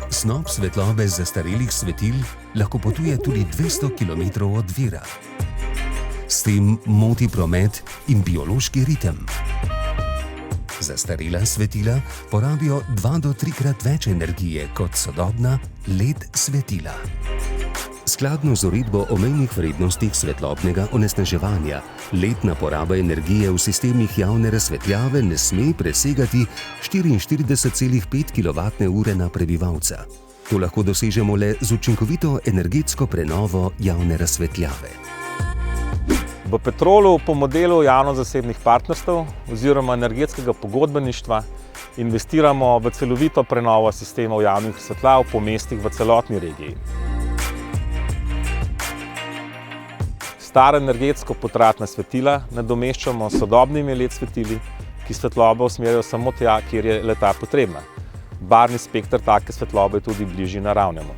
Snop svetlobe zastarelih svetil lahko potuje tudi 200 km od vira. S tem moti promet in biološki ritem. Zastarela svetila porabijo 2 do 3-krat več energije kot sodobna LED svetila. Skladno z uredbo o mejnih vrednostih svetlobnega onesnaževanja, letna poraba energije v sistemih javne razsvetljave ne sme presegati 44,5 kWh na prebivalca. To lahko dosežemo le z učinkovito energetsko prenovo javne razsvetljave. V Petrolu po modelu javno-zasebnih partnerstev oziroma energetskega pogodbeništva investiramo v celovito prenovo sistemov javnih razsvetljav po mestih v celotni regiji. Stara energetsko potratna svetila nadomeščamo s sodobnimi LED svetili, ki svetlobo usmerjajo samo tja, kjer je le-ta potrebna. Barvni spekter take svetlobe je tudi bližji naravnemu.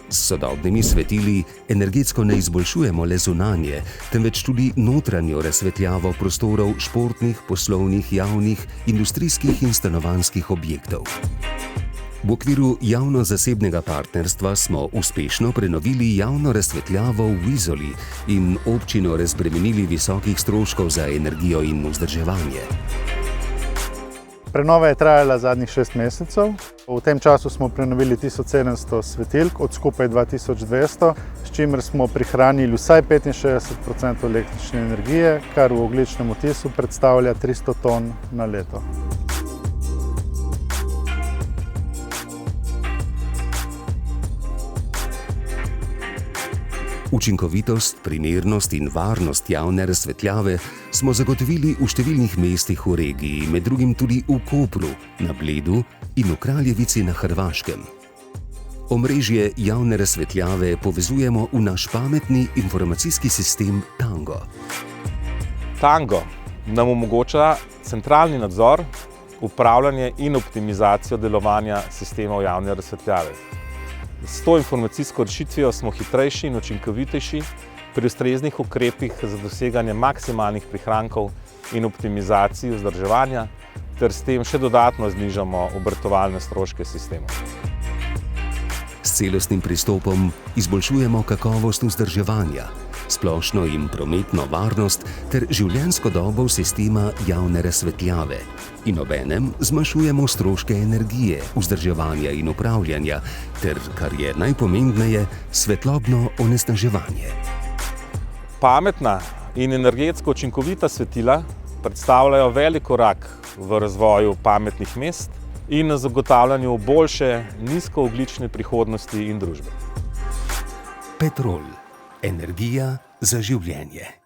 S sodobnimi svetili energetsko ne izboljšujemo le zunanje, temveč tudi notranjo razsvetljavo prostorov športnih, poslovnih, javnih, industrijskih in stanovanjskih objektov. V okviru javno-zasebnega partnerstva smo uspešno prenovili javno razsvetljavo v Izoli in občino razbremenili visokih stroškov za energijo in vzdrževanje. Prenova je trajala zadnjih 6 mesecev. V tem času smo prenovili 1700 svetilk od skupaj 2200, s čimer smo prihranili vsaj 65% električne energije, kar v ogljičnem odtisu predstavlja 300 ton na leto. Učinkovitost, primernost in varnost javne razsvetljave smo zagotovili v številnih mestih v regiji, med drugim tudi v Kopru, na Bledu in v Kraljevici na Hrvaškem. Omrežje javne razsvetljave povezujemo v naš pametni informacijski sistem Tango. Tango nam omogoča centralni nadzor, upravljanje in optimizacijo delovanja sistemov javne razsvetljave. S to informacijsko rešitvijo smo hitrejši in učinkovitejši pri ustreznih ukrepih za doseganje maksimalnih prihrankov in optimizaciji vzdrževanja, ter s tem še dodatno znižamo obratovalne stroške sistemov. S celostnim pristopom izboljšujemo kakovost vzdrževanja, splošno in prometno varnost ter življenjsko dobo sistema javne razsvetljave in obenem zmanjšujemo stroške energije, vzdrževanja in upravljanja ter, kar je najpomembneje, svetlobno onesnaževanje. Pametna in energetsko učinkovita svetila predstavljajo velik korak v razvoju pametnih mest in na zagotavljanju boljše nizkoogljične prihodnosti in družbe. Petrol. Energija za življenje.